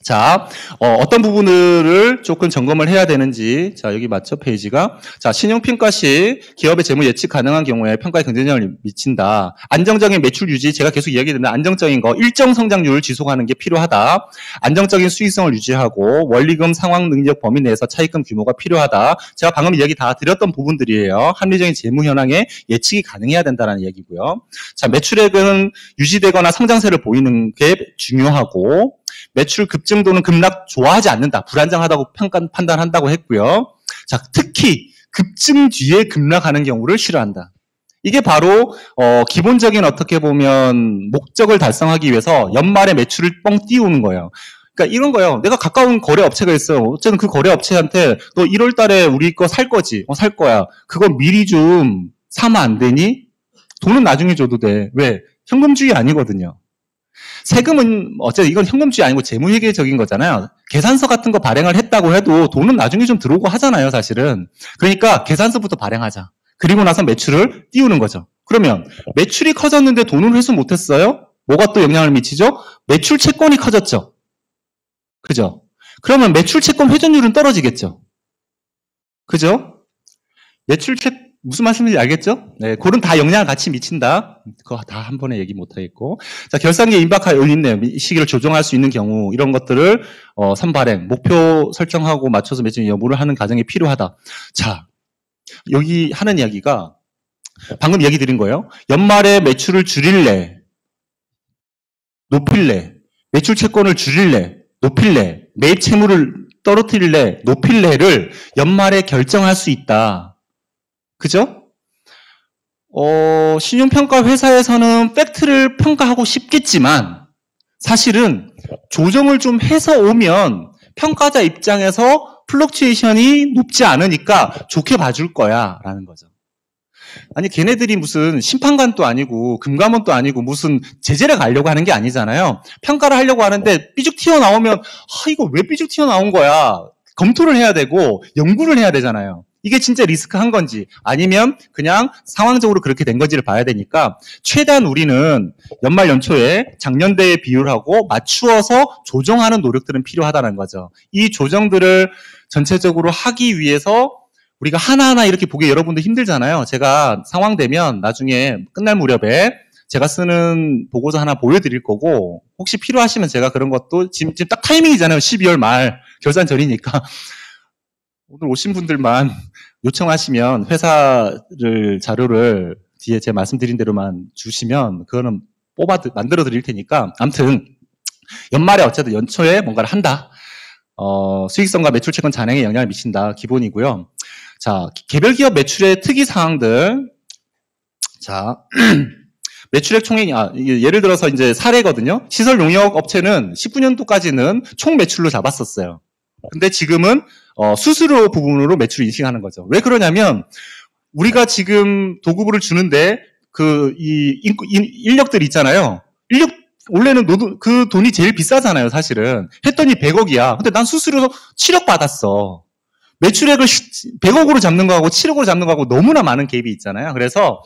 자, 어떤 부분들을 조금 점검을 해야 되는지. 자, 여기 맞죠? 페이지가. 자, 신용평가 시 기업의 재무 예측 가능한 경우에 평가에 긍정적을 미친다. 안정적인 매출 유지, 제가 계속 이야기했는데 안정적인 거, 일정 성장률을 지속하는 게 필요하다. 안정적인 수익성을 유지하고 원리금 상황 능력 범위 내에서 차입금 규모가 필요하다. 제가 방금 이야기 다 드렸던 부분들이에요. 합리적인 재무 현황에 예측이 가능해야 된다는 얘기고요. 자, 매출액은 유지되거나 성장세를 보이는 게 중요하고, 매출 급증도는 급락 좋아하지 않는다. 불안정하다고 판단한다고 했고요. 자, 특히 급증 뒤에 급락하는 경우를 싫어한다. 이게 바로 기본적인 어떻게 보면 목적을 달성하기 위해서 연말에 매출을 뻥 띄우는 거예요. 그러니까 이런 거예요. 내가 가까운 거래 업체가 있어요. 어쨌든 그 거래 업체한테 너 1월 달에 우리 거 살 거지? 살 거야. 그거 미리 좀 사면 안 되니? 돈은 나중에 줘도 돼. 왜? 현금주의 아니거든요. 세금은 어쨌든 이건 현금주의 아니고 재무회계적인 거잖아요. 계산서 같은 거 발행을 했다고 해도 돈은 나중에 좀 들어오고 하잖아요, 사실은. 그러니까 계산서부터 발행하자. 그리고 나서 매출을 띄우는 거죠. 그러면 매출이 커졌는데 돈을 회수 못했어요? 뭐가 또 영향을 미치죠? 매출 채권이 커졌죠. 그죠? 그러면 매출 채권 회전율은 떨어지겠죠. 그죠? 매출 채권 무슨 말씀인지 알겠죠? 네, 그런 다 영향을 같이 미친다. 그거 다 한 번에 얘기 못 하겠고. 자, 결산기에 임박할 요인내, 시기를 조정할 수 있는 경우, 이런 것들을, 선발행, 목표 설정하고 맞춰서 매출 여부를 하는 과정이 필요하다. 자, 여기 하는 이야기가, 방금 얘기 드린 거예요. 연말에 매출을 줄일래, 높일래, 매출 채권을 줄일래, 높일래, 매입 채무를 떨어뜨릴래, 높일래를 연말에 결정할 수 있다. 그죠? 신용평가 회사에서는 팩트를 평가하고 싶겠지만 사실은 조정을 좀 해서 오면 평가자 입장에서 플럭추에이션이 높지 않으니까 좋게 봐줄 거야 라는 거죠. 아니 걔네들이 무슨 심판관도 아니고 금감원도 아니고 무슨 제재를 가려고 하는 게 아니잖아요. 평가를 하려고 하는데 삐죽 튀어나오면 이거 왜 삐죽 튀어나온 거야. 검토를 해야 되고 연구를 해야 되잖아요. 이게 진짜 리스크한 건지 아니면 그냥 상황적으로 그렇게 된 건지를 봐야 되니까 최대한 우리는 연말 연초에 작년대에 비율하고 맞추어서 조정하는 노력들은 필요하다는 거죠. 이 조정들을 전체적으로 하기 위해서 우리가 하나하나 이렇게 보기 여러분들 힘들잖아요. 제가 상황 되면 나중에 끝날 무렵에 제가 쓰는 보고서 하나 보여드릴 거고 혹시 필요하시면 제가 그런 것도 지금 딱 타이밍이잖아요. 12월 말 결산 전이니까 오늘 오신 분들만 요청하시면 회사를 자료를 뒤에 제가 말씀드린 대로만 주시면 그거는 만들어 드릴 테니까 아무튼 연말에 어쨌든 연초에 뭔가를 한다. 수익성과 매출 채권 잔행에 영향을 미친다. 기본이고요. 자, 개별 기업 매출의 특이 사항들. 자, 매출액 총액, 예를 들어서 이제 사례거든요. 시설 용역 업체는 19년도까지는 총 매출로 잡았었어요. 근데 지금은 수수료 부분으로 매출을 인식하는 거죠. 왜 그러냐면 우리가 지금 도급을 주는데 인력들 있잖아요. 원래는 그 돈이 제일 비싸잖아요, 사실은. 했더니 100억이야. 근데 난 수수료 7억 받았어. 매출액을 100억으로 잡는 거하고 7억으로 잡는 거하고 너무나 많은 갭이 있잖아요. 그래서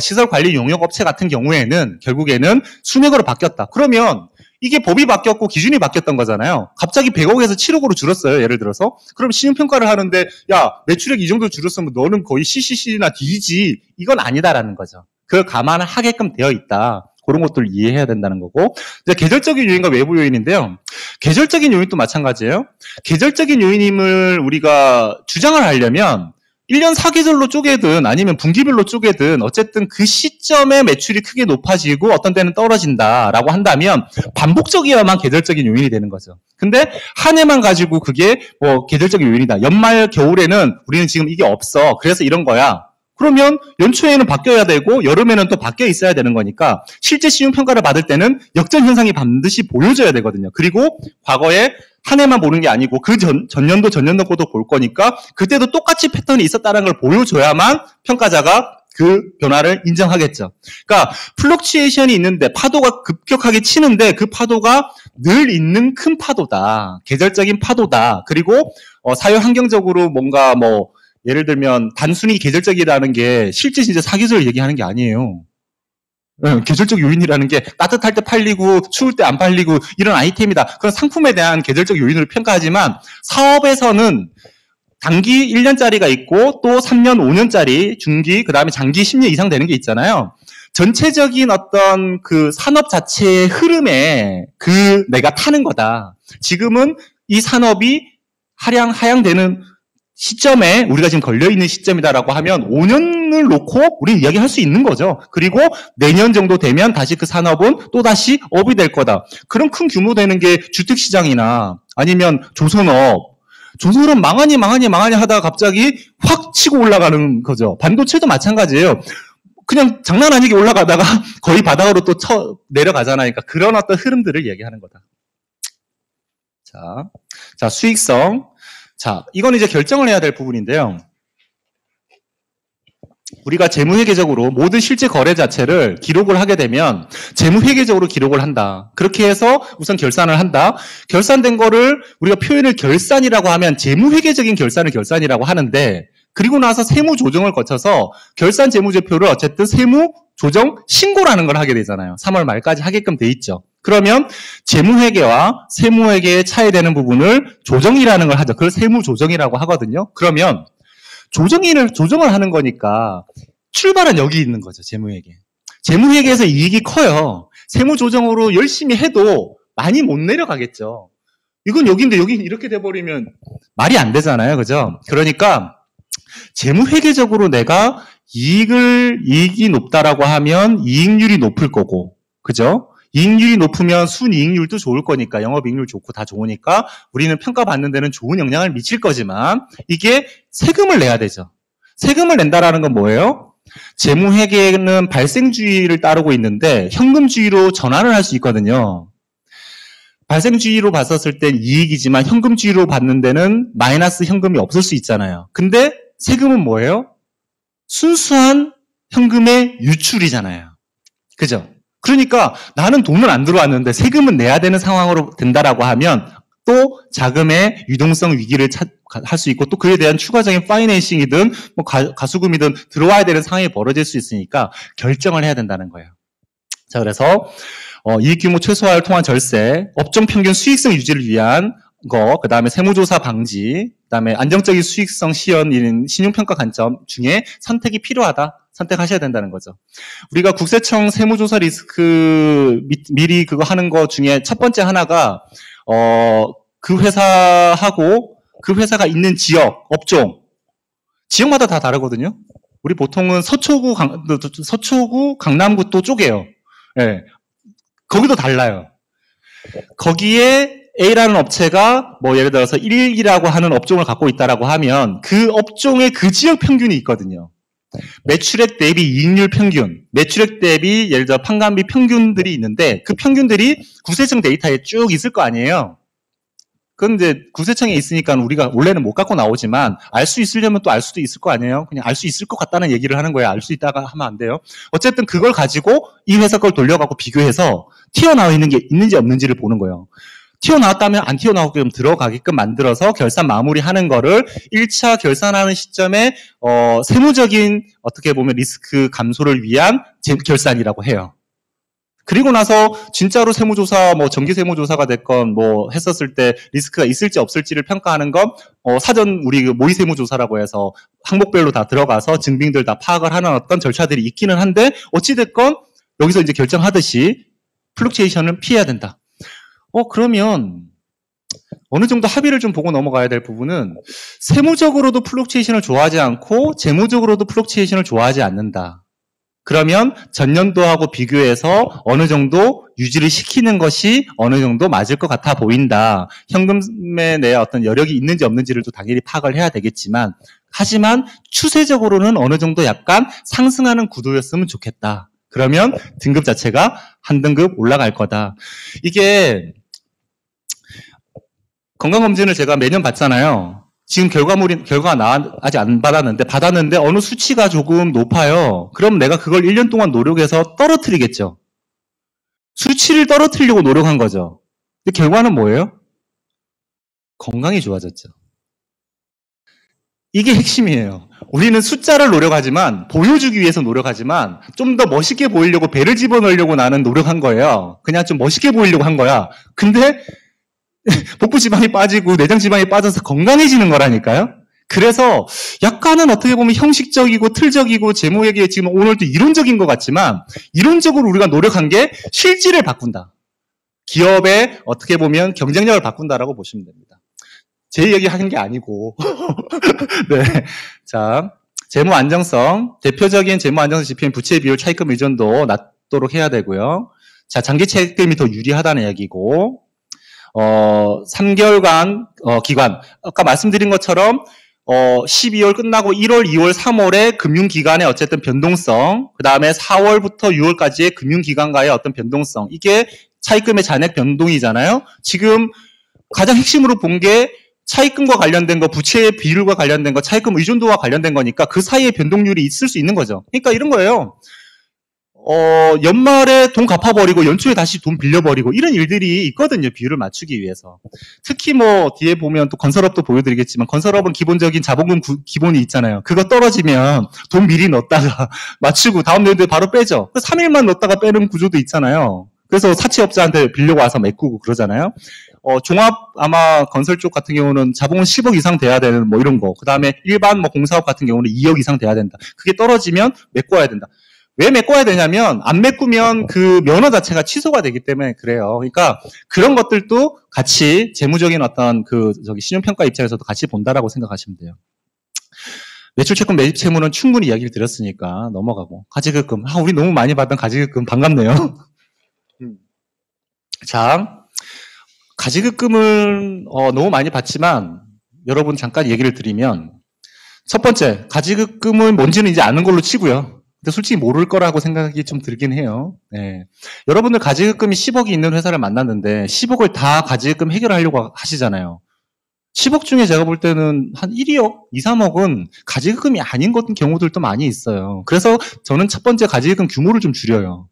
시설관리 용역업체 같은 경우에는 결국에는 순액으로 바뀌었다. 그러면 이게 법이 바뀌었고 기준이 바뀌었던 거잖아요. 갑자기 100억에서 7억으로 줄었어요. 예를 들어서. 그럼 신용평가를 하는데 야 매출액 이 정도 줄었으면 너는 거의 CCC나 D지. 이건 아니다라는 거죠. 그걸 감안을 하게끔 되어 있다. 그런 것들을 이해해야 된다는 거고. 이제 계절적인 요인과 외부 요인인데요. 계절적인 요인도 마찬가지예요. 계절적인 요인임을 우리가 주장을 하려면 1년 4계절로 쪼개든 아니면 분기별로 쪼개든 어쨌든 그 시점에 매출이 크게 높아지고 어떤 때는 떨어진다라고 한다면 반복적이어야만 계절적인 요인이 되는 거죠. 근데 한 해만 가지고 그게 계절적인 요인이다. 연말 겨울에는 우리는 지금 이게 없어. 그래서 이런 거야. 그러면 연초에는 바뀌어야 되고 여름에는 또 바뀌어 있어야 되는 거니까 실제 신용평가를 받을 때는 역전 현상이 반드시 보여져야 되거든요. 그리고 과거에 한 해만 보는 게 아니고 그 전년도 거도 볼 거니까 그때도 똑같이 패턴이 있었다는 걸 보여줘야만 평가자가 그 변화를 인정하겠죠. 그러니까 플럭추에이션이 있는데 파도가 급격하게 치는데 그 파도가 늘 있는 큰 파도다. 계절적인 파도다. 그리고 사회 환경적으로 뭔가 예를 들면 단순히 계절적이라는 게 실제 진짜 사계절을 얘기하는 게 아니에요. 계절적 요인이라는 게 따뜻할 때 팔리고 추울 때 안 팔리고 이런 아이템이다. 그런 상품에 대한 계절적 요인으로 평가하지만 사업에서는 단기 1년짜리가 있고 또 3년, 5년짜리 중기, 그 다음에 장기 10년 이상 되는 게 있잖아요. 전체적인 어떤 그 산업 자체의 흐름에 내가 타는 거다. 지금은 이 산업이 하향되는 시점에 우리가 지금 걸려있는 시점이다라고 하면 5년을 놓고 우리 이야기할 수 있는 거죠. 그리고 내년 정도 되면 다시 그 산업은 또다시 업이 될 거다. 그런 큰 규모 되는 게 주택시장이나 아니면 조선업 망하니 하다가 갑자기 확 치고 올라가는 거죠. 반도체도 마찬가지예요. 그냥 장난 아니게 올라가다가 거의 바닥으로 또 내려가잖아요. 그러니까 그런 어떤 흐름들을 얘기하는 거다. 자, 수익성. 자, 이건 이제 결정을 해야 될 부분인데요. 우리가 재무회계적으로 모든 실제 거래 자체를 기록을 하게 되면 재무회계적으로 기록을 한다. 그렇게 해서 우선 결산을 한다. 결산된 거를 우리가 표현을 결산이라고 하면 재무회계적인 결산을 결산이라고 하는데 그리고 나서 세무조정을 거쳐서 결산 재무제표를 어쨌든 세무조정 신고라는 걸 하게 되잖아요. 3월 말까지 하게끔 돼 있죠. 그러면 재무회계와 세무회계의 차이되는 부분을 조정이라는 걸 하죠. 그걸 세무조정이라고 하거든요. 그러면 조정을 하는 거니까 출발은 여기 있는 거죠. 재무회계. 재무회계에서 이익이 커요. 세무조정으로 열심히 해도 많이 못 내려가겠죠. 이건 여기인데 여기 이렇게 돼버리면 말이 안 되잖아요. 그죠? 그러니까 재무회계적으로 내가 이익이 높다라고 하면 이익률이 높을 거고, 그죠? 이익률이 높으면 순이익률도 좋을 거니까 영업이익률 좋고 다 좋으니까 우리는 평가받는 데는 좋은 영향을 미칠 거지만 이게 세금을 내야 되죠. 세금을 낸다라는 건 뭐예요? 재무회계는 발생주의를 따르고 있는데 현금주의로 전환을 할 수 있거든요. 발생주의로 봤었을 땐 이익이지만 현금주의로 봤는 데는 마이너스 현금이 없을 수 있잖아요. 근데 세금은 뭐예요? 순수한 현금의 유출이잖아요. 그죠? 그러니까 나는 돈은 안 들어왔는데 세금은 내야 되는 상황으로 된다라고 하면 또 자금의 유동성 위기를 할 수 있고 또 그에 대한 추가적인 파이낸싱이든 뭐 가수금이든 들어와야 되는 상황이 벌어질 수 있으니까 결정을 해야 된다는 거예요. 자, 그래서 이익 규모 최소화를 통한 절세, 업종 평균 수익성 유지를 위한 거, 그 다음에 세무조사 방지, 그 다음에 안정적인 수익성 시현인 신용평가 관점 중에 선택이 필요하다. 선택하셔야 된다는 거죠. 우리가 국세청 세무조사 리스크 미리 그거 하는 거 중에 첫 번째 하나가 그 회사하고 그 회사가 있는 지역, 업종, 지역마다 다 다르거든요. 우리 보통은 서초구, 강남구 또 쪼개요. 예. 거기도 달라요. 거기에 A라는 업체가 뭐 예를 들어서 1이라고 하는 업종을 갖고 있다라고 하면 그 업종의 그 지역 평균이 있거든요. 매출액 대비 이익률 평균, 매출액 대비 예를 들어 판관비 평균들이 있는데 그 평균들이 국세청 데이터에 쭉 있을 거 아니에요. 그건 이제 국세청에 있으니까 우리가 원래는 못 갖고 나오지만 알 수 있으려면 또 알 수도 있을 거 아니에요. 그냥 알 수 있을 것 같다는 얘기를 하는 거예요. 알 수 있다가 하면 안 돼요. 어쨌든 그걸 가지고 이 회사 걸 돌려갖고 비교해서 튀어나와 있는 게 있는지 없는지를 보는 거예요. 튀어나왔다면 안 튀어나오게끔 들어가게끔 만들어서 결산 마무리하는 거를 1차 결산하는 시점에 세무적인 어떻게 보면 리스크 감소를 위한 결산이라고 해요. 그리고 나서 진짜로 세무조사, 뭐 정기 세무조사가 됐건 뭐 했었을 때 리스크가 있을지 없을지를 평가하는 건 사전 우리 그 모의 세무조사라고 해서 항목별로 다 들어가서 증빙들 다 파악을 하는 어떤 절차들이 있기는 한데 어찌 됐건 여기서 이제 결정하듯이 플럭추에이션은 피해야 된다. 그러면 어느 정도 합의를 좀 보고 넘어가야 될 부분은 세무적으로도 플럭추에이션을 좋아하지 않고 재무적으로도 플럭추에이션을 좋아하지 않는다. 그러면 전년도하고 비교해서 어느 정도 유지를 시키는 것이 어느 정도 맞을 것 같아 보인다. 현금에 내 어떤 여력이 있는지 없는지를 또 당연히 파악을 해야 되겠지만 하지만 추세적으로는 어느 정도 약간 상승하는 구도였으면 좋겠다. 그러면 등급 자체가 한 등급 올라갈 거다. 이게 건강검진을 제가 매년 받잖아요. 지금 결과가 아직 안 받았는데 어느 수치가 조금 높아요. 그럼 내가 그걸 1년 동안 노력해서 떨어뜨리겠죠. 수치를 떨어뜨리려고 노력한 거죠. 근데 결과는 뭐예요? 건강이 좋아졌죠. 이게 핵심이에요. 우리는 숫자를 노력하지만, 보여주기 위해서 노력하지만, 좀 더 멋있게 보이려고 배를 집어넣으려고 나는 노력한 거예요. 그냥 좀 멋있게 보이려고 한 거야. 근데, 복부 지방이 빠지고 내장 지방이 빠져서 건강해지는 거라니까요. 그래서 약간은 어떻게 보면 형식적이고 틀적이고 제목에게 지금 오늘도 이론적인 것 같지만, 이론적으로 우리가 노력한 게 실질을 바꾼다. 기업의 어떻게 보면 경쟁력을 바꾼다라고 보시면 됩니다. 제 얘기 하는 게 아니고. 네. 자, 재무 안정성. 대표적인 재무 안정성 지표인 부채 비율 차입금 의존도 낮도록 해야 되고요. 자, 장기 차입금이 더 유리하다는 얘기고, 3개월간, 기간. 아까 말씀드린 것처럼, 12월 끝나고 1월, 2월, 3월에 금융기관의 어쨌든 변동성, 그 다음에 4월부터 6월까지의 금융기관과의 어떤 변동성. 이게 차입금의 잔액 변동이잖아요. 지금 가장 핵심으로 본 게 차입금과 관련된 거, 부채의 비율과 관련된 거, 차입금 의존도와 관련된 거니까 그 사이에 변동률이 있을 수 있는 거죠. 그러니까 이런 거예요. 연말에 돈 갚아버리고 연초에 다시 돈 빌려버리고 이런 일들이 있거든요. 비율을 맞추기 위해서. 특히 뭐 뒤에 보면 또 건설업도 보여드리겠지만 건설업은 기본적인 자본금 기본이 있잖아요. 그거 떨어지면 돈 미리 넣었다가 맞추고 다음 연도에 바로 빼죠. 3일만 넣었다가 빼는 구조도 있잖아요. 그래서 사채업자한테 빌려고 와서 메꾸고 그러잖아요. 종합 아마 건설 쪽 같은 경우는 자본은 10억 이상 돼야 되는 뭐 이런 거. 그 다음에 일반 뭐 공사업 같은 경우는 2억 이상 돼야 된다. 그게 떨어지면 메꿔야 된다. 왜 메꿔야 되냐면 안 메꾸면 그 면허 자체가 취소가 되기 때문에 그래요. 그러니까 그런 것들도 같이 재무적인 어떤 신용평가 입장에서도 같이 본다라고 생각하시면 돼요. 매출채권 매입 채무는 충분히 이야기를 드렸으니까 넘어가고 가지급금. 우리 너무 많이 받던 가지급금 반갑네요. 자, 가지급금을 너무 많이 받지만 여러분 잠깐 얘기를 드리면 첫 번째 가지급금은 뭔지는 이제 아는 걸로 치고요. 근데 솔직히 모를 거라고 생각이 좀 들긴 해요. 네. 여러분들 가지급금이 10억이 있는 회사를 만났는데 10억을 다 가지급금 해결하려고 하시잖아요. 10억 중에 제가 볼 때는 한 1억, 2, 3억은 가지급금이 아닌 경우들도 많이 있어요. 그래서 저는 첫 번째 가지급금 규모를 좀 줄여요.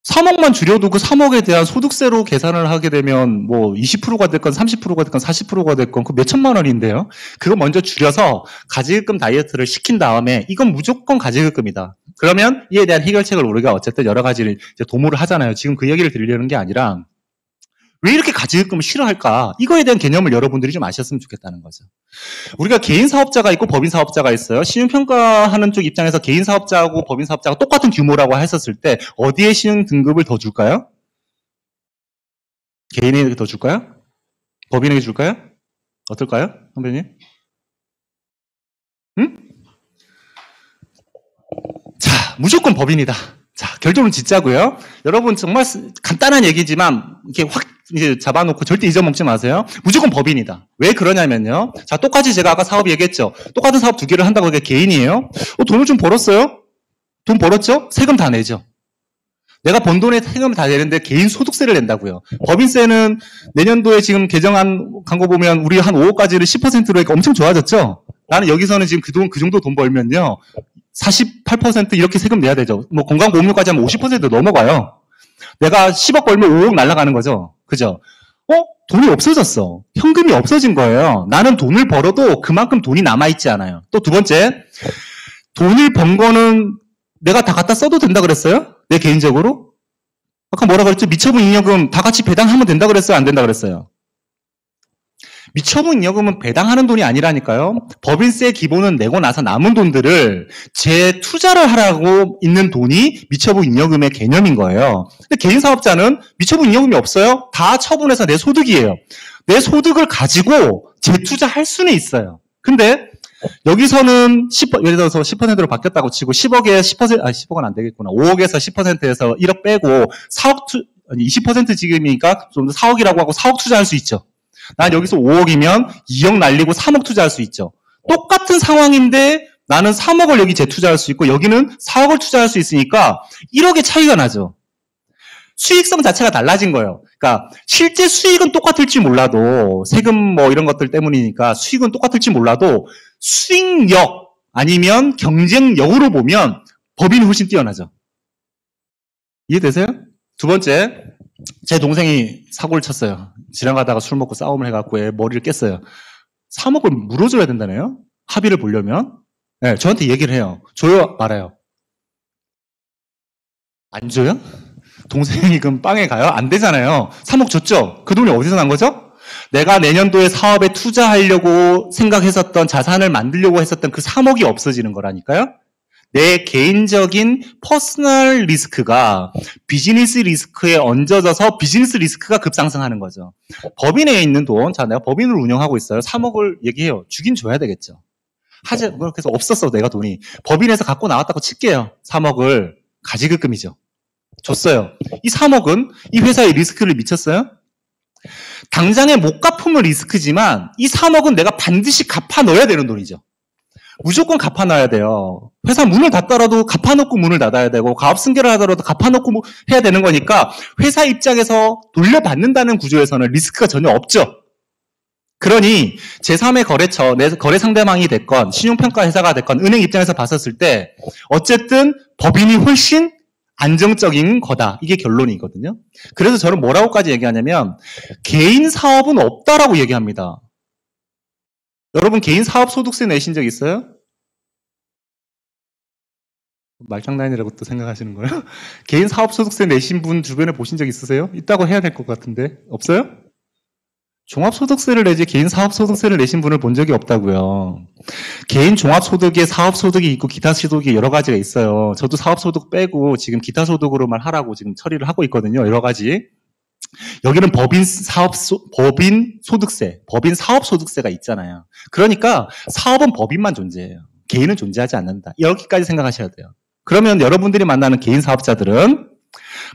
3억만 줄여도 그 3억에 대한 소득세로 계산을 하게 되면 뭐 20%가 됐건 30%가 됐건 40%가 됐건 그 몇천만 원인데요. 그거 먼저 줄여서 가지급금 다이어트를 시킨 다음에 이건 무조건 가지급금이다. 그러면 이에 대한 해결책을 우리가 어쨌든 여러 가지를 이제 도모를 하잖아요. 지금 그 얘기를 드리려는 게 아니라 왜 이렇게 가지급금을 싫어할까? 이거에 대한 개념을 여러분들이 좀 아셨으면 좋겠다는 거죠. 우리가 개인 사업자가 있고 법인 사업자가 있어요. 신용평가하는 쪽 입장에서 개인 사업자하고 법인 사업자가 똑같은 규모라고 했었을 때 어디에 신용 등급을 더 줄까요? 개인에게 더 줄까요? 법인에게 줄까요? 어떨까요? 선배님? 응? 자, 무조건 법인이다. 자, 결론은 짓자고요. 여러분 정말 간단한 얘기지만 이렇게 확 이제 잡아놓고 절대 잊어먹지 마세요. 무조건 법인이다. 왜 그러냐면요. 자, 똑같이 제가 아까 사업 얘기했죠. 똑같은 사업 두 개를 한다고 그게 개인이에요. 돈을 좀 벌었어요? 돈 벌었죠? 세금 다 내죠. 내가 번 돈에 세금을 다 내는데 개인 소득세를 낸다고요. 법인세는 내년도에 지금 개정한 거 보면 우리 한 5억까지를 10%로 하니까 엄청 좋아졌죠? 나는 여기서는 지금 그 정도 돈 벌면요. 48% 이렇게 세금 내야 되죠. 뭐 건강보험료까지 하면 50% 넘어가요. 내가 10억 벌면 5억 날아가는 거죠. 그죠? 돈이 없어졌어. 현금이 없어진 거예요. 나는 돈을 벌어도 그만큼 돈이 남아있지 않아요. 또 두 번째, 돈을 번 거는 내가 다 갖다 써도 된다 그랬어요? 내 개인적으로? 아까 뭐라 그랬죠? 미처분 잉여금 다 같이 배당하면 된다 그랬어요? 안 된다 그랬어요? 미처분 잉여금은 배당하는 돈이 아니라니까요. 법인세 기본은 내고 나서 남은 돈들을 재투자를 하라고 있는 돈이 미처분 잉여금의 개념인 거예요. 근데 개인 사업자는 미처분 잉여금이 없어요. 다 처분해서 내 소득이에요. 내 소득을 가지고 재투자할 수는 있어요. 근데 여기서는 예를 들어서 10%로 바뀌었다고 치고 10억에 10%, 10억은 안 되겠구나. 5억에서 10%에서 1억 빼고 20% 지금이니까 좀 더 4억이라고 하고 4억 투자할 수 있죠. 난 여기서 5억이면 2억 날리고 3억 투자할 수 있죠. 똑같은 상황인데 나는 3억을 여기 재투자할 수 있고 여기는 4억을 투자할 수 있으니까 1억의 차이가 나죠. 수익성 자체가 달라진 거예요. 그러니까 실제 수익은 똑같을지 몰라도 세금 뭐 이런 것들 때문이니까 수익은 똑같을지 몰라도 수익력 아니면 경쟁력으로 보면 법인이 훨씬 뛰어나죠. 이해되세요? 두 번째, 제 동생이 사고를 쳤어요. 지나가다가 술 먹고 싸움을 해갖고 머리를 깼어요. 3억을 물어줘야 된다네요? 합의를 보려면? 네, 저한테 얘기를 해요. 줘요? 말아요? 안 줘요? 동생이 그럼 빵에 가요? 안 되잖아요. 3억 줬죠? 그 돈이 어디서 난 거죠? 내가 내년도에 사업에 투자하려고 생각했었던 자산을 만들려고 했었던 그 3억이 없어지는 거라니까요? 내 개인적인 퍼스널 리스크가 비즈니스 리스크에 얹어져서 비즈니스 리스크가 급상승하는 거죠. 법인에 있는 돈, 자, 내가 법인을 운영하고 있어요. 3억을 얘기해요. 주긴 줘야 되겠죠. 그렇게 해서 없었어, 내가 돈이. 법인에서 갖고 나왔다고 칠게요. 3억을. 가지급금이죠. 줬어요. 이 3억은 이 회사에 리스크를 미쳤어요? 당장의 못 갚으면 리스크지만 이 3억은 내가 반드시 갚아 넣어야 되는 돈이죠. 무조건 갚아 놔야 돼요. 회사 문을 닫더라도 갚아 놓고 문을 닫아야 되고 가업 승계를 하더라도 갚아 놓고 해야 되는 거니까 회사 입장에서 돌려받는다는 구조에서는 리스크가 전혀 없죠. 그러니 제3의 거래처, 내 거래 상대방이 됐건 신용평가 회사가 됐건 은행 입장에서 봤었을 때 어쨌든 법인이 훨씬 안정적인 거다. 이게 결론이거든요. 그래서 저는 뭐라고까지 얘기하냐면 개인 사업은 없다라고 얘기합니다. 여러분 개인 사업 소득세 내신 적 있어요? 말장난이라고 또 생각하시는 거예요? 개인 사업 소득세 내신 분 주변에 보신 적 있으세요? 있다고 해야 될 것 같은데 없어요? 종합소득세를 내지 개인 사업소득세를 내신 분을 본 적이 없다고요. 개인 종합소득에 사업소득이 있고 기타 소득이 여러 가지가 있어요. 저도 사업소득 빼고 지금 기타 소득으로만 하라고 지금 처리를 하고 있거든요. 여러 가지. 여기는 법인 소득세, 법인 사업소득세가 있잖아요. 그러니까 사업은 법인만 존재해요. 개인은 존재하지 않는다. 여기까지 생각하셔야 돼요. 그러면 여러분들이 만나는 개인 사업자들은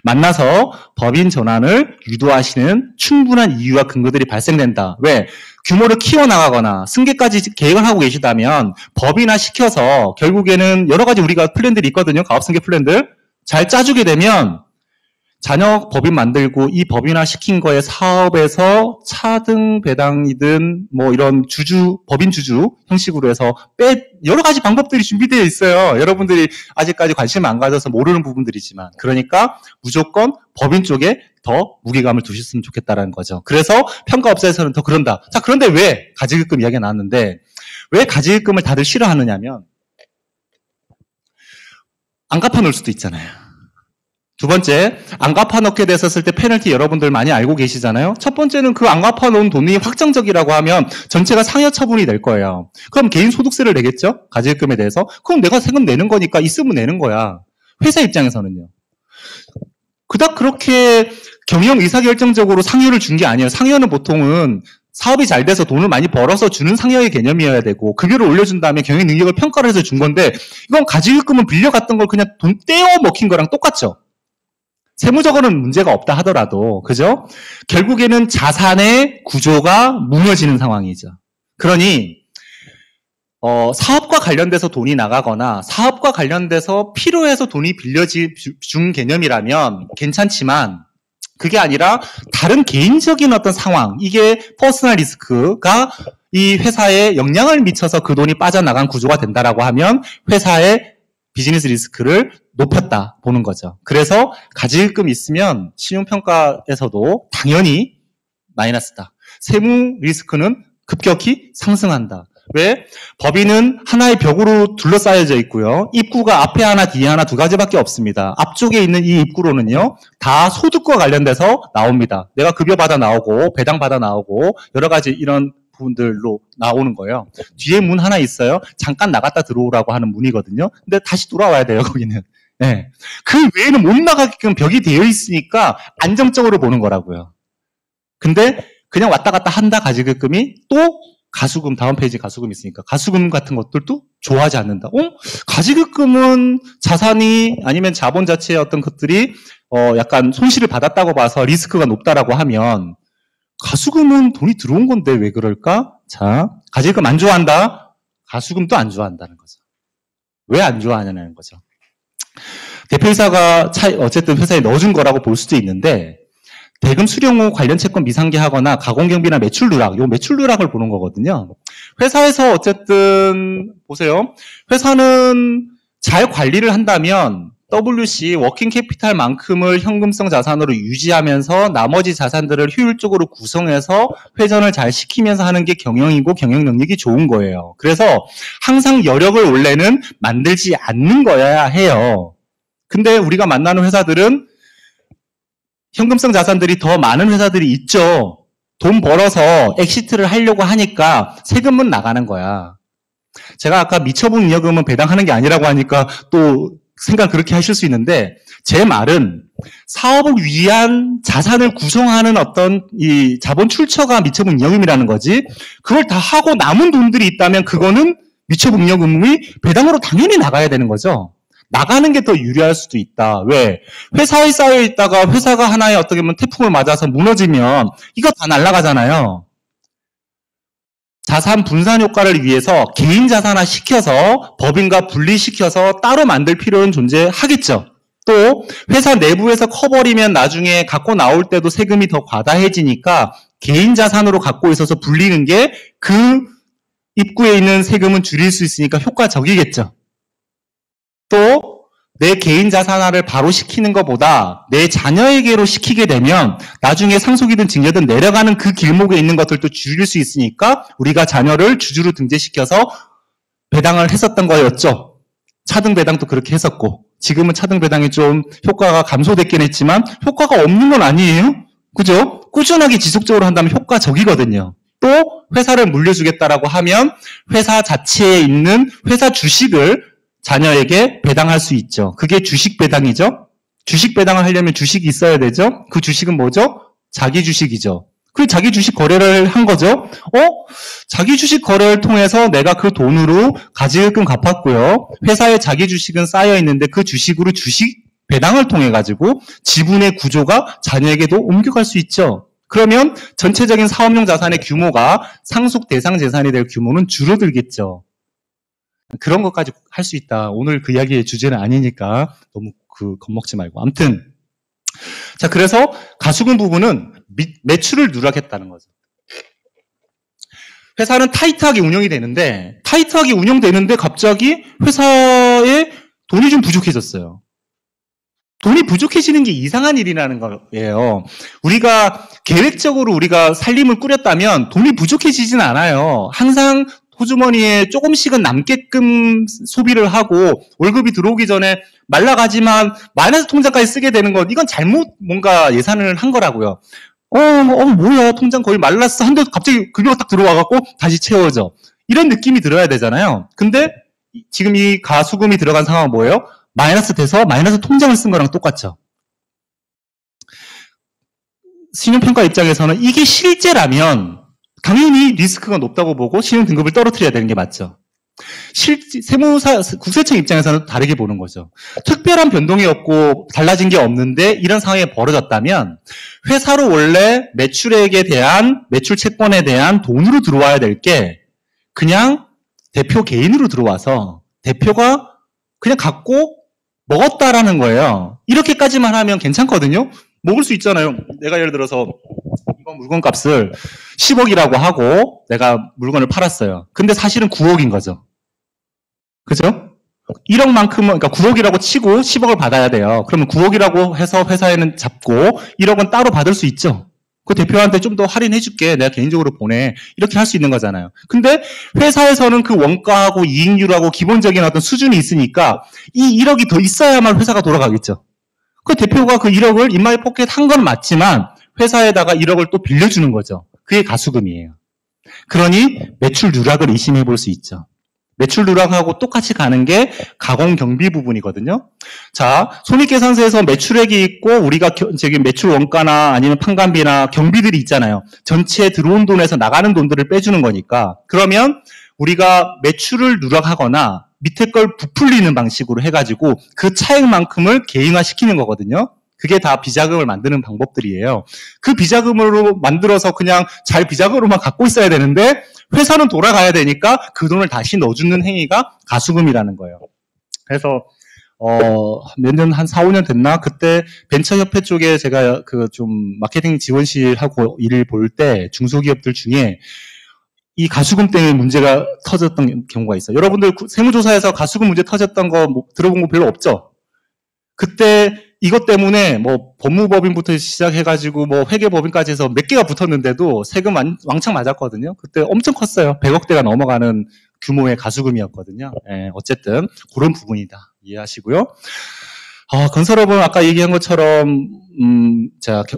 만나서 법인 전환을 유도하시는 충분한 이유와 근거들이 발생된다. 왜? 규모를 키워나가거나 승계까지 계획을 하고 계시다면 법인화 시켜서 결국에는 여러 가지 우리가 플랜들이 있거든요. 가업승계 플랜들. 잘 짜주게 되면 자녀 법인 만들고 이 법인화 시킨 거에 사업에서 차등 배당이든 뭐 이런 법인 주주 형식으로 해서 여러 가지 방법들이 준비되어 있어요. 여러분들이 아직까지 관심 안 가져서 모르는 부분들이지만. 그러니까 무조건 법인 쪽에 더 무게감을 두셨으면 좋겠다라는 거죠. 그래서 평가업자에서는 더 그런다. 자, 그런데 왜 가지급금 이야기가 나왔는데 왜 가지급금을 다들 싫어하느냐면 안 갚아 놓을 수도 있잖아요. 두 번째, 안 갚아놓게 됐었을 때 페널티 여러분들 많이 알고 계시잖아요. 첫 번째는 그 안 갚아놓은 돈이 확정적이라고 하면 전체가 상여 처분이 될 거예요. 그럼 개인 소득세를 내겠죠? 가지급금에 대해서. 그럼 내가 세금 내는 거니까 있으면 내는 거야. 회사 입장에서는요. 그닥 그렇게 경영 의사결정적으로 상여를 준 게 아니에요. 상여는 보통은 사업이 잘 돼서 돈을 많이 벌어서 주는 상여의 개념이어야 되고 급여를 올려준 다음에 경영 능력을 평가를 해서 준 건데 이건 가지급금은 빌려갔던 걸 그냥 돈 떼어 먹힌 거랑 똑같죠. 세무적으로는 문제가 없다 하더라도, 그죠? 결국에는 자산의 구조가 무너지는 상황이죠. 그러니, 사업과 관련돼서 돈이 나가거나 사업과 관련돼서 필요해서 돈이 준 개념이라면 괜찮지만, 그게 아니라 다른 개인적인 어떤 상황, 이게 퍼스널 리스크가 이 회사에 영향을 미쳐서 그 돈이 빠져나간 구조가 된다라고 하면 회사의 비즈니스 리스크를 높였다 보는 거죠. 그래서 가지급금 있으면 신용평가에서도 당연히 마이너스다. 세무 리스크는 급격히 상승한다. 왜? 법인은 하나의 벽으로 둘러싸여져 있고요. 입구가 앞에 하나 뒤에 하나 두 가지밖에 없습니다. 앞쪽에 있는 이 입구로는요. 다 소득과 관련돼서 나옵니다. 내가 급여 받아 나오고 배당 받아 나오고 여러 가지 이런 부분들로 나오는 거예요. 뒤에 문 하나 있어요. 잠깐 나갔다 들어오라고 하는 문이거든요. 근데 다시 돌아와야 돼요, 거기는. 네. 그 외에는 못 나가게끔 벽이 되어 있으니까 안정적으로 보는 거라고요. 근데 그냥 왔다 갔다 한다 가지급금이 또 가수금, 다음 페이지 가수금 있으니까 가수금 같은 것들도 좋아하지 않는다. 가지급금은 자산이 아니면 자본 자체의 어떤 것들이 약간 손실을 받았다고 봐서 리스크가 높다라고 하면 가수금은 돈이 들어온 건데 왜 그럴까? 자, 가지급금 안 좋아한다? 가수금도 안 좋아한다는 거죠. 왜 안 좋아하냐는 거죠. 대표이사가 어쨌든 회사에 넣어준 거라고 볼 수도 있는데 대금 수령 후 관련 채권 미상계하거나 가공경비나 매출 누락, 요 매출 누락을 보는 거거든요. 회사에서 어쨌든 보세요. 회사는 잘 관리를 한다면 WC 워킹 캐피탈만큼을 현금성 자산으로 유지하면서 나머지 자산들을 효율적으로 구성해서 회전을 잘 시키면서 하는 게 경영이고 경영 능력이 좋은 거예요. 그래서 항상 여력을 원래는 만들지 않는 거여야 해요. 근데 우리가 만나는 회사들은 현금성 자산들이 더 많은 회사들이 있죠. 돈 벌어서 엑시트를 하려고 하니까 세금은 나가는 거야. 제가 아까 미처분 잉여금은 배당하는 게 아니라고 하니까 또 생각 그렇게 하실 수 있는데, 제 말은 사업을 위한 자산을 구성하는 어떤 이 자본 출처가 미처분 잉여금이라는 거지, 그걸 다 하고 남은 돈들이 있다면 그거는 미처분 잉여금이 배당으로 당연히 나가야 되는 거죠. 나가는 게 더 유리할 수도 있다. 왜? 회사에 쌓여 있다가 회사가 하나의 어떻게 보면 태풍을 맞아서 무너지면 이거 다 날아가잖아요. 자산 분산 효과를 위해서 개인 자산화 시켜서 법인과 분리시켜서 따로 만들 필요는 존재하겠죠. 또 회사 내부에서 커버리면 나중에 갖고 나올 때도 세금이 더 과다해지니까 개인 자산으로 갖고 있어서 불리는 게 그 입구에 있는 세금은 줄일 수 있으니까 효과적이겠죠. 또 내 개인 자산화를 바로 시키는 것보다 내 자녀에게로 시키게 되면 나중에 상속이든 증여든 내려가는 그 길목에 있는 것들도 줄일 수 있으니까 우리가 자녀를 주주로 등재시켜서 배당을 했었던 거였죠. 차등 배당도 그렇게 했었고, 지금은 차등 배당이 좀 효과가 감소됐긴 했지만 효과가 없는 건 아니에요. 그죠? 꾸준하게 지속적으로 한다면 효과적이거든요. 또 회사를 물려주겠다라고 하면 회사 자체에 있는 회사 주식을 자녀에게 배당할 수 있죠. 그게 주식 배당이죠. 주식 배당을 하려면 주식이 있어야 되죠. 그 주식은 뭐죠? 자기 주식이죠. 그 자기 주식 거래를 한 거죠. 자기 주식 거래를 통해서 내가 그 돈으로 가지금 갚았고요. 회사에 자기 주식은 쌓여 있는데 그 주식으로 주식 배당을 통해 가지고 지분의 구조가 자녀에게도 옮겨갈 수 있죠. 그러면 전체적인 사업용 자산의 규모가 상속 대상 재산이 될 규모는 줄어들겠죠. 그런 것까지 할 수 있다. 오늘 그 이야기의 주제는 아니니까 너무 겁먹지 말고. 아무튼 자, 그래서 가수금 부분은 매출을 누락했다는 거죠. 회사는 타이트하게 운영이 되는데 갑자기 회사에 돈이 좀 부족해졌어요. 돈이 부족해지는 게 이상한 일이라는 거예요. 우리가 계획적으로 우리가 살림을 꾸렸다면 돈이 부족해지진 않아요. 항상 호주머니에 조금씩은 남게끔 소비를 하고 월급이 들어오기 전에 말라가지만 마이너스 통장까지 쓰게 되는 건 이건 잘못 뭔가 예산을 한 거라고요. 뭐야, 통장 거의 말랐어. 한데 갑자기 급여가 딱 들어와갖고 다시 채워져. 이런 느낌이 들어야 되잖아요. 근데 지금 이 가수금이 들어간 상황은 뭐예요? 마이너스 돼서 마이너스 통장을 쓴 거랑 똑같죠. 신용평가 입장에서는 이게 실제라면 당연히 리스크가 높다고 보고 신용 등급을 떨어뜨려야 되는 게 맞죠. 국세청 입장에서는 다르게 보는 거죠. 특별한 변동이 없고 달라진 게 없는데 이런 상황이 벌어졌다면 회사로 원래 매출액에 대한 매출 채권에 대한 돈으로 들어와야 될 게 그냥 대표 개인으로 들어와서 대표가 그냥 갖고 먹었다라는 거예요. 이렇게까지만 하면 괜찮거든요. 먹을 수 있잖아요. 내가 예를 들어서 이번 물건 값을 10억이라고 하고 내가 물건을 팔았어요. 근데 사실은 9억인 거죠. 그죠? 1억만큼은, 그러니까 9억이라고 치고 10억을 받아야 돼요. 그러면 9억이라고 해서 회사에는 잡고 1억은 따로 받을 수 있죠. 그 대표한테 좀 더 할인해 줄게. 내가 개인적으로 보내. 이렇게 할 수 있는 거잖아요. 근데 회사에서는 그 원가하고 이익률하고 기본적인 어떤 수준이 있으니까 이 1억이 더 있어야만 회사가 돌아가겠죠. 그 대표가 그 1억을 인마이 포켓 한 건 맞지만 회사에다가 1억을 또 빌려주는 거죠. 그게 가수금이에요. 그러니 매출 누락을 의심해 볼 수 있죠. 매출 누락하고 똑같이 가는 게 가공 경비 부분이거든요. 자, 손익계산서에서 매출액이 있고 우리가 저기 매출 원가나 아니면 판관비나 경비들이 있잖아요. 전체 들어온 돈에서 나가는 돈들을 빼주는 거니까. 그러면 우리가 매출을 누락하거나 밑에 걸 부풀리는 방식으로 해가지고 그 차액만큼을 개인화시키는 거거든요. 그게 다 비자금을 만드는 방법들이에요. 그 비자금으로 만들어서 그냥 잘 비자금으로만 갖고 있어야 되는데 회사는 돌아가야 되니까 그 돈을 다시 넣어주는 행위가 가수금이라는 거예요. 그래서 몇 년, 한 4, 5년 됐나? 그때 벤처협회 쪽에 제가 그 좀 마케팅 지원실하고 일을 볼 때 중소기업들 중에 이 가수금 때문에 문제가 터졌던 경우가 있어요. 여러분들 세무조사에서 가수금 문제 터졌던 거 들어본 거 별로 없죠? 그때 이것 때문에 뭐 법무법인부터 시작해가지고 뭐 회계법인까지 해서 몇 개가 붙었는데도 세금 왕창 맞았거든요. 그때 엄청 컸어요. 100억대가 넘어가는 규모의 가수금이었거든요. 예, 어쨌든 그런 부분이다. 이해하시고요. 건설업은 아까 얘기한 것처럼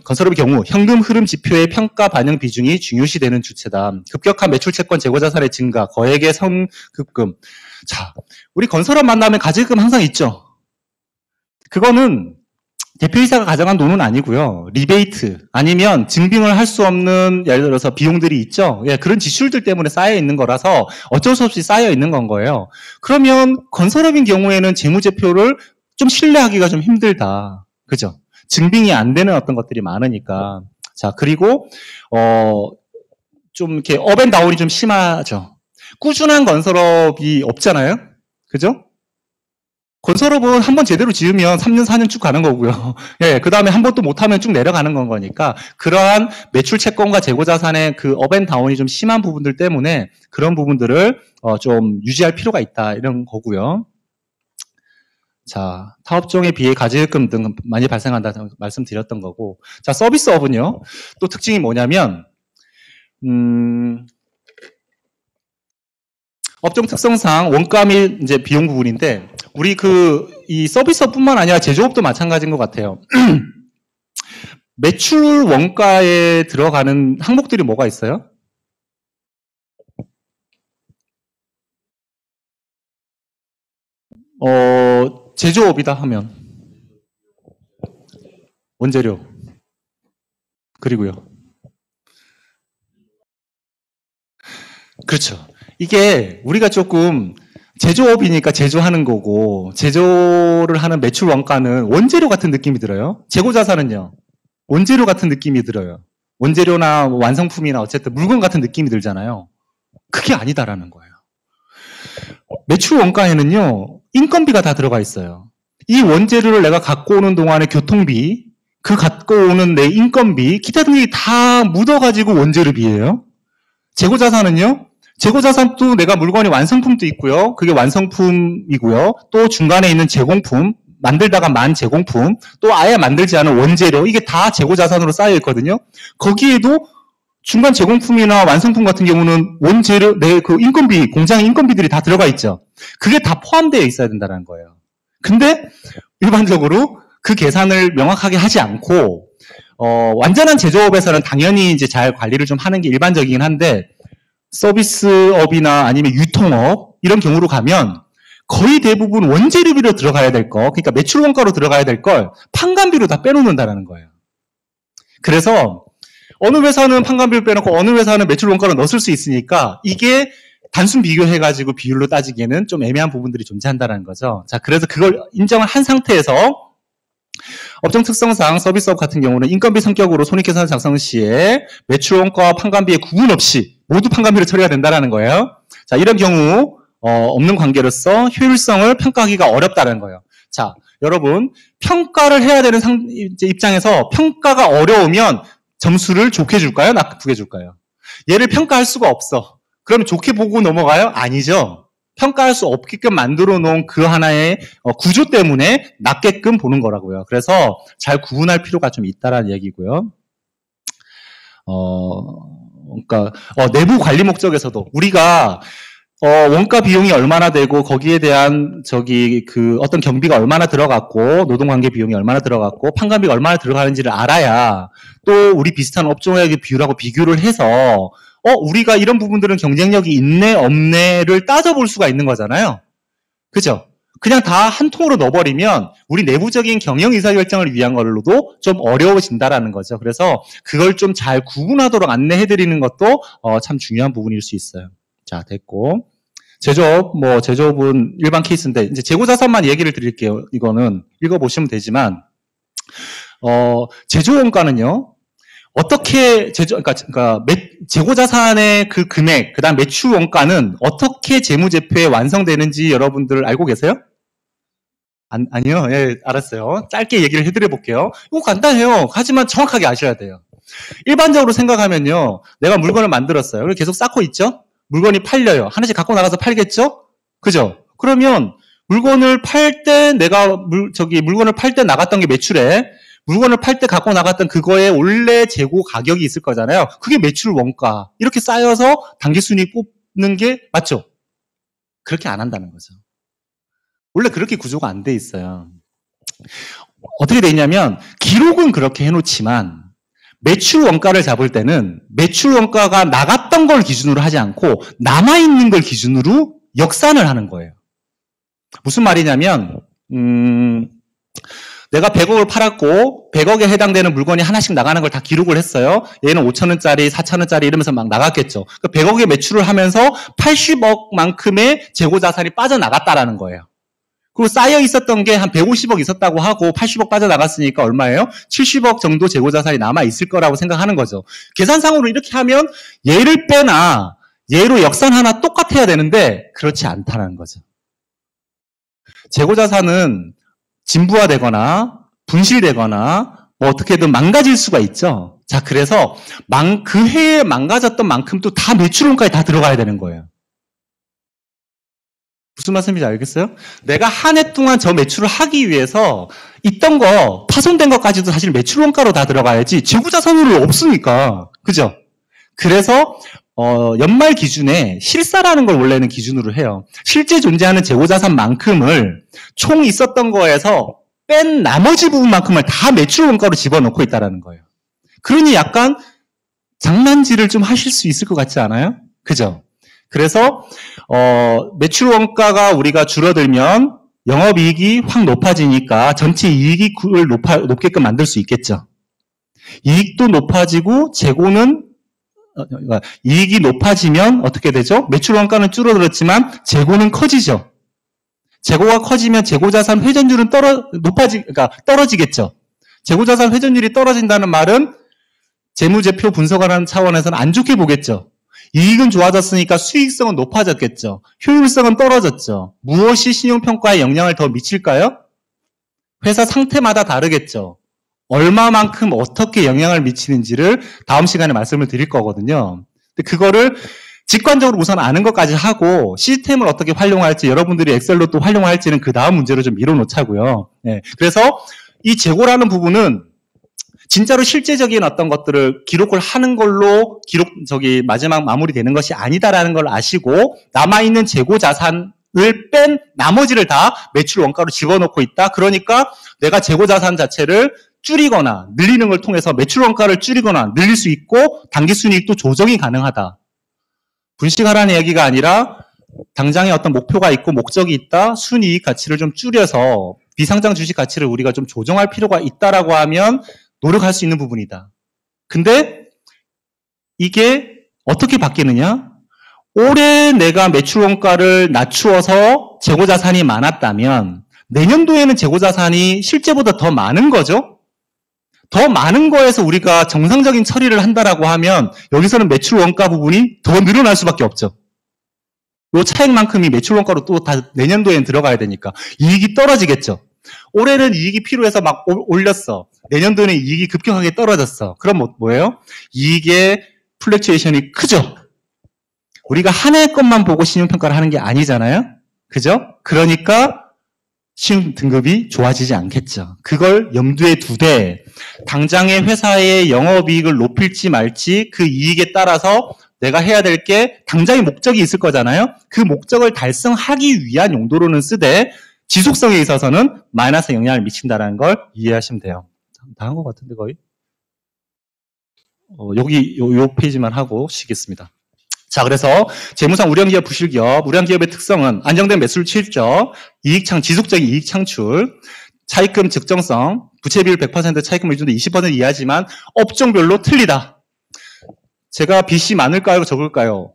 건설업의 경우 현금 흐름 지표의 평가 반영 비중이 중요시되는 주체다. 급격한 매출 채권 재고 자산의 증가, 거액의 선급금. 자, 우리 건설업 만나면 가지금 항상 있죠. 그거는 대표이사가 가져간 돈은 아니고요. 리베이트 아니면 증빙을 할 수 없는 예를 들어서 비용들이 있죠. 예, 그런 지출들 때문에 쌓여 있는 거라서 어쩔 수 없이 쌓여 있는 건 거예요. 그러면 건설업인 경우에는 재무제표를 좀 신뢰하기가 좀 힘들다. 그죠? 증빙이 안 되는 어떤 것들이 많으니까. 자, 그리고 좀 이렇게 업앤다운이 좀 심하죠. 꾸준한 건설업이 없잖아요. 그죠? 건설업은 한번 제대로 지으면 3년, 4년 쭉 가는 거고요. 예, 그 다음에 한 번도 못하면 쭉 내려가는 건 거니까 그러한 매출 채권과 재고 자산의 그 업앤다운이 좀 심한 부분들 때문에 그런 부분들을 좀 유지할 필요가 있다 이런 거고요. 자, 타업종에 비해 가지금 등 많이 발생한다 말씀드렸던 거고. 자, 서비스업은요. 또 특징이 뭐냐면 업종 특성상 원가 및 이제 비용 부분인데 우리 이 서비스업뿐만 아니라 제조업도 마찬가지인 것 같아요. 매출 원가에 들어가는 항목들이 뭐가 있어요? 제조업이다 하면 원재료 그리고요. 그렇죠. 이게 우리가 조금 제조업이니까 제조하는 거고 제조를 하는 매출 원가는 원재료 같은 느낌이 들어요. 재고자산은요. 원재료 같은 느낌이 들어요. 원재료나 완성품이나 어쨌든 물건 같은 느낌이 들잖아요. 그게 아니다라는 거예요. 매출 원가에는요. 인건비가 다 들어가 있어요. 이 원재료를 내가 갖고 오는 동안의 교통비, 그 갖고 오는 내 인건비, 기타 등이 다 묻어가지고 원재료비예요. 재고자산은요. 재고자산도 내가 물건이 완성품도 있고요. 그게 완성품이고요. 또 중간에 있는 제공품, 만들다가 만 제공품, 또 아예 만들지 않은 원재료, 이게 다 재고자산으로 쌓여 있거든요. 거기에도 중간 제공품이나 완성품 같은 경우는 원재료, 내 그 인건비, 공장의 인건비들이 다 들어가 있죠. 그게 다 포함되어 있어야 된다는 거예요. 근데 일반적으로 그 계산을 명확하게 하지 않고, 완전한 제조업에서는 당연히 이제 잘 관리를 좀 하는 게 일반적이긴 한데, 서비스업이나 아니면 유통업, 이런 경우로 가면 거의 대부분 원재료비로 들어가야 될 거, 그러니까 매출 원가로 들어가야 될 걸 판관비로 다 빼놓는다는 거예요. 그래서 어느 회사는 판관비를 빼놓고 어느 회사는 매출 원가로 넣었을 수 있으니까 이게 단순 비교해가지고 비율로 따지기에는 좀 애매한 부분들이 존재한다는 거죠. 자, 그래서 그걸 인정을 한 상태에서 업종 특성상 서비스업 같은 경우는 인건비 성격으로 손익계산 작성 시에 매출 원가와 판관비의 구분 없이 모두 판관비로 처리가 된다는 거예요. 자, 이런 경우 없는 관계로서 효율성을 평가하기가 어렵다는 거예요. 자, 여러분 평가를 해야 되는 입장에서 평가가 어려우면 점수를 좋게 줄까요? 나쁘게 줄까요? 얘를 평가할 수가 없어. 그러면 좋게 보고 넘어가요? 아니죠. 평가할 수 없게끔 만들어 놓은 그 하나의 구조 때문에 낮게끔 보는 거라고요. 그래서 잘 구분할 필요가 좀 있다라는 얘기고요. 그러니까 내부 관리 목적에서도 우리가 원가 비용이 얼마나 되고 거기에 대한 어떤 경비가 얼마나 들어갔고 노동관계 비용이 얼마나 들어갔고 판관비가 얼마나 들어가는지를 알아야 또 우리 비슷한 업종의 비율하고 비교를 해서 우리가 이런 부분들은 경쟁력이 있네 없네를 따져볼 수가 있는 거잖아요. 그죠? 그냥 다 한 통으로 넣어버리면 우리 내부적인 경영 의사결정을 위한 걸로도 좀 어려워진다라는 거죠. 그래서 그걸 좀 잘 구분하도록 안내해드리는 것도 참 중요한 부분일 수 있어요. 자, 됐고. 제조업은 일반 케이스인데, 이제 재고자산만 얘기를 드릴게요. 이거는 읽어보시면 되지만, 제조원가는요, 어떻게 그러니까 재고자산의 그 금액, 그 다음 매출 원가는 어떻게 재무제표에 완성되는지 여러분들 알고 계세요? 아니요. 예, 알았어요. 짧게 얘기를 해드려 볼게요. 이거 간단해요. 하지만 정확하게 아셔야 돼요. 일반적으로 생각하면요, 내가 물건을 만들었어요. 계속 쌓고 있죠? 물건이 팔려요. 하나씩 갖고 나가서 팔겠죠? 그죠? 그러면 물건을 팔 때 내가 물건을 팔 때 나갔던 게 매출에 물건을 팔 때 갖고 나갔던 그거의 원래 재고 가격이 있을 거잖아요. 그게 매출 원가. 이렇게 쌓여서 당기순이익 뽑는 게 맞죠? 그렇게 안 한다는 거죠. 원래 그렇게 구조가 안 돼 있어요. 어떻게 돼 있냐면 기록은 그렇게 해놓지만 매출 원가를 잡을 때는 매출 원가가 나갔던 걸 기준으로 하지 않고 남아있는 걸 기준으로 역산을 하는 거예요. 무슨 말이냐면 내가 100억을 팔았고 100억에 해당되는 물건이 하나씩 나가는 걸 다 기록을 했어요. 얘는 5천원짜리, 4천원짜리 이러면서 막 나갔겠죠. 100억의 매출을 하면서 80억만큼의 재고자산이 빠져나갔다라는 거예요. 그리고 쌓여 있었던 게 한 150억 있었다고 하고 80억 빠져나갔으니까 얼마예요? 70억 정도 재고자산이 남아 있을 거라고 생각하는 거죠. 계산상으로 이렇게 하면 얘를 빼나 얘로 역산 하나 똑같아야 되는데 그렇지 않다는 거죠. 재고자산은 진부화되거나 분실되거나 뭐 어떻게든 망가질 수가 있죠. 자, 그래서 그 해에 망가졌던 만큼도 다 매출원가에 다 들어가야 되는 거예요. 무슨 말씀인지 알겠어요? 내가 한 해 동안 저 매출을 하기 위해서 있던 거, 파손된 것까지도 사실 매출원가로 다 들어가야지 재고자산으로 없으니까. 그죠? 그래서 연말 기준에 실사라는 걸 원래는 기준으로 해요. 실제 존재하는 재고자산만큼을 총 있었던 거에서 뺀 나머지 부분만큼을 다 매출원가로 집어넣고 있다는 거예요. 그러니 약간 장난질을 좀 하실 수 있을 것 같지 않아요? 그죠? 그래서 매출 원가가 우리가 줄어들면 영업이익이 확 높아지니까 전체 이익이 높게끔 만들 수 있겠죠. 이익도 높아지고 재고는 이익이 높아지면 어떻게 되죠? 매출 원가는 줄어들었지만 재고는 커지죠. 재고가 커지면 재고자산 회전율은 떨어지겠죠. 재고자산 회전율이 떨어진다는 말은 재무제표 분석하는 차원에서는 안 좋게 보겠죠. 이익은 좋아졌으니까 수익성은 높아졌겠죠. 효율성은 떨어졌죠. 무엇이 신용평가에 영향을 더 미칠까요? 회사 상태마다 다르겠죠. 얼마만큼 어떻게 영향을 미치는지를 다음 시간에 말씀을 드릴 거거든요. 근데 그거를 직관적으로 우선 아는 것까지 하고 시스템을 어떻게 활용할지 여러분들이 엑셀로 또 활용할지는 그 다음 문제로 좀 미뤄놓자고요. 네. 그래서 이 재고라는 부분은 진짜로 실제적인 어떤 것들을 기록을 하는 걸로 마지막 마무리되는 것이 아니다라는 걸 아시고 남아있는 재고 자산을 뺀 나머지를 다 매출 원가로 집어넣고 있다. 그러니까 내가 재고 자산 자체를 줄이거나 늘리는 걸 통해서 매출 원가를 줄이거나 늘릴 수 있고 당기순이익도 조정이 가능하다. 분식하라는 얘기가 아니라 당장에 어떤 목표가 있고 목적이 있다. 순이익 가치를 좀 줄여서 비상장 주식 가치를 우리가 좀 조정할 필요가 있다라고 하면 노력할 수 있는 부분이다. 근데 이게 어떻게 바뀌느냐? 올해 내가 매출 원가를 낮추어서 재고자산이 많았다면 내년도에는 재고자산이 실제보다 더 많은 거죠? 더 많은 거에서 우리가 정상적인 처리를 한다라고 하면 여기서는 매출 원가 부분이 더 늘어날 수밖에 없죠. 이 차액만큼이 매출 원가로 또 다 내년도에는 들어가야 되니까 이익이 떨어지겠죠. 올해는 이익이 필요해서 막 올렸어. 내년도에는 이익이 급격하게 떨어졌어. 그럼 뭐예요? 이익의 플렉츄에이션이 크죠. 우리가 한 해 것만 보고 신용평가를 하는 게 아니잖아요. 그죠? 그러니까 신용 등급이 좋아지지 않겠죠. 그걸 염두에 두되 당장의 회사의 영업이익을 높일지 말지 그 이익에 따라서 내가 해야 될 게 당장의 목적이 있을 거잖아요. 그 목적을 달성하기 위한 용도로는 쓰되 지속성에 있어서는 마이너스 영향을 미친다는 걸 이해하시면 돼요. 다 한 것 같은데 거의? 여기 요 페이지만 하고 쉬겠습니다. 자, 그래서 재무상 우량기업, 부실기업, 우량기업의 특성은 안정된 매출 실적, 지속적인 이익 창출, 차입금 적정성, 부채 비율 100% 차입금을 기준으로 20% 이하지만 업종별로 틀리다. 제가 빚이 많을까요? 적을까요?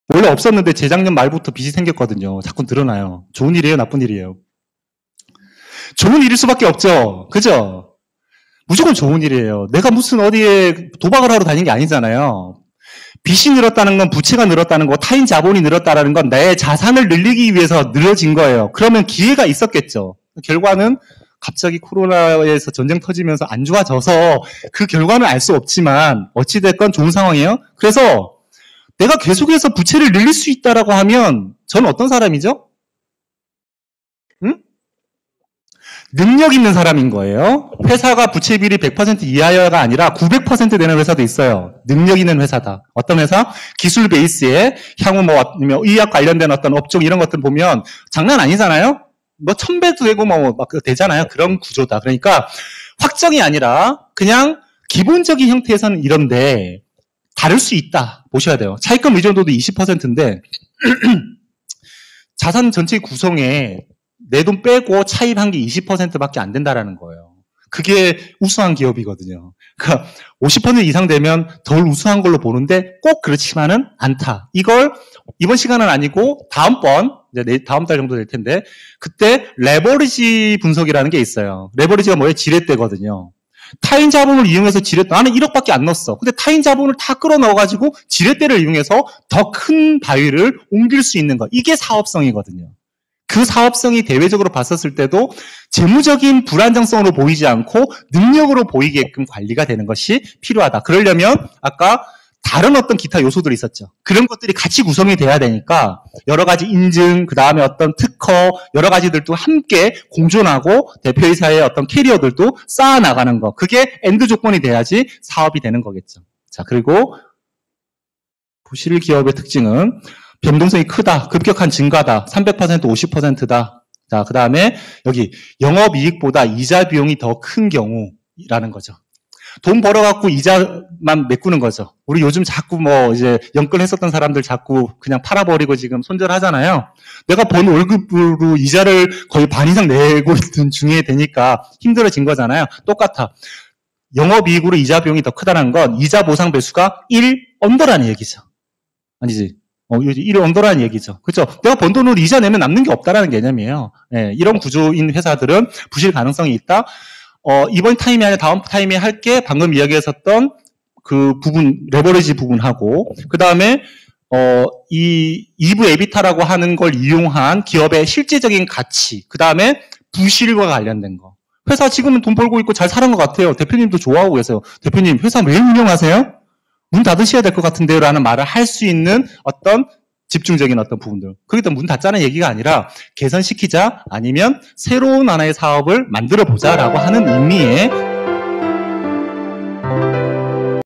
원래 없었는데 재작년 말부터 빚이 생겼거든요. 자꾸 늘어나요. 좋은 일이에요? 나쁜 일이에요? 좋은 일일 수밖에 없죠. 그죠? 무조건 좋은 일이에요. 내가 무슨 어디에 도박을 하러 다닌 게 아니잖아요. 빚이 늘었다는 건 부채가 늘었다는 거, 타인 자본이 늘었다는 건 내 자산을 늘리기 위해서 늘어진 거예요. 그러면 기회가 있었겠죠. 결과는 갑자기 코로나에서 전쟁 터지면서 안 좋아져서 그 결과는 알 수 없지만 어찌됐건 좋은 상황이에요. 그래서 내가 계속해서 부채를 늘릴 수 있다라고 하면 저는 어떤 사람이죠? 능력 있는 사람인 거예요. 회사가 부채 비율이 100% 이하여가 아니라 900% 되는 회사도 있어요. 능력 있는 회사다. 어떤 회사? 기술 베이스에 향후 뭐 의학 관련된 어떤 업종 이런 것들 보면 장난 아니잖아요. 뭐 1000배도 되고 뭐 막 되잖아요. 그런 구조다. 그러니까 확정이 아니라 그냥 기본적인 형태에서는 이런데 다를 수 있다. 보셔야 돼요. 차입금 의존도도 20%인데 자산 전체 구성에 내 돈 빼고 차입한 게 20%밖에 안 된다라는 거예요. 그게 우수한 기업이거든요. 그러니까 50% 이상 되면 덜 우수한 걸로 보는데 꼭 그렇지만은 않다. 이걸 이번 시간은 아니고 다음번 이제 다음 달 정도 될 텐데 그때 레버리지 분석이라는 게 있어요. 레버리지가 뭐예요? 지렛대거든요. 타인 자본을 이용해서 지렛대, 나는 1억밖에 안 넣었어. 근데 타인 자본을 다 끌어넣어가지고 지렛대를 이용해서 더 큰 바위를 옮길 수 있는 것. 이게 사업성이거든요. 그 사업성이 대외적으로 봤었을 때도 재무적인 불안정성으로 보이지 않고 능력으로 보이게끔 관리가 되는 것이 필요하다. 그러려면 아까 다른 어떤 기타 요소들이 있었죠. 그런 것들이 같이 구성이 돼야 되니까 여러 가지 인증, 그 다음에 어떤 특허, 여러 가지들도 함께 공존하고 대표이사의 어떤 캐리어들도 쌓아나가는 거. 그게 엔드 조건이 돼야지 사업이 되는 거겠죠. 자, 그리고 부실 기업의 특징은 변동성이 크다, 급격한 증가다, 300%, 50%다. 자, 그 다음에 여기 영업이익보다 이자 비용이 더 큰 경우라는 거죠. 돈 벌어갖고 이자만 메꾸는 거죠. 우리 요즘 자꾸 뭐 이제 연끌했었던 사람들 자꾸 그냥 팔아버리고 지금 손절하잖아요. 내가 번 월급으로 이자를 거의 반 이상 내고 있던 중에 되니까 힘들어진 거잖아요. 똑같아. 영업이익으로 이자 비용이 더 크다는 건 이자 보상 배수가 1 언더라는 얘기죠. 아니지. 1 언더라는 얘기죠. 그렇죠? 내가 번 돈으로 이자 내면 남는 게 없다라는 개념이에요. 네, 이런 구조인 회사들은 부실 가능성이 있다. 이번 타임이 아니라 다음 타임에 할게 방금 이야기했었던 그 부분, 레버리지 부분하고, 그 다음에, 이 EV 에비타라고 하는 걸 이용한 기업의 실제적인 가치, 그 다음에 부실과 관련된 거. 회사 지금은 돈 벌고 있고 잘 사는 것 같아요. 대표님도 좋아하고 계세요. 대표님, 회사 왜 운영하세요? 문 닫으셔야 될 것 같은데요? 라는 말을 할 수 있는 어떤 집중적인 어떤 부분들. 그게 문 닫자는 얘기가 아니라 개선시키자 아니면 새로운 하나의 사업을 만들어 보자라고 하는 의미의